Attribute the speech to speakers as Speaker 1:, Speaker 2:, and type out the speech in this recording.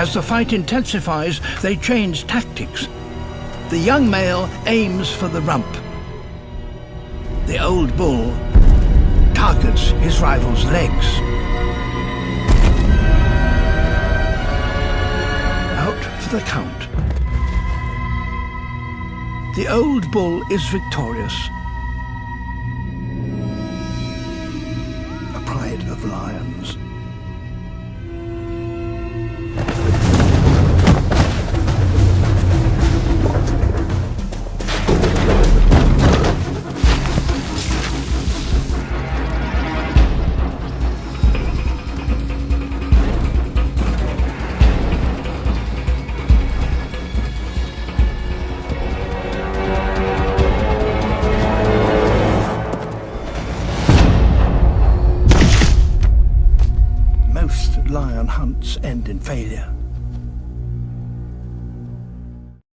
Speaker 1: As the fight intensifies, they change tactics. The young male aims for the rump. The old bull targets his rival's legs. Out for the count. The old bull is victorious. A pride of lions. Most lion hunts end in failure.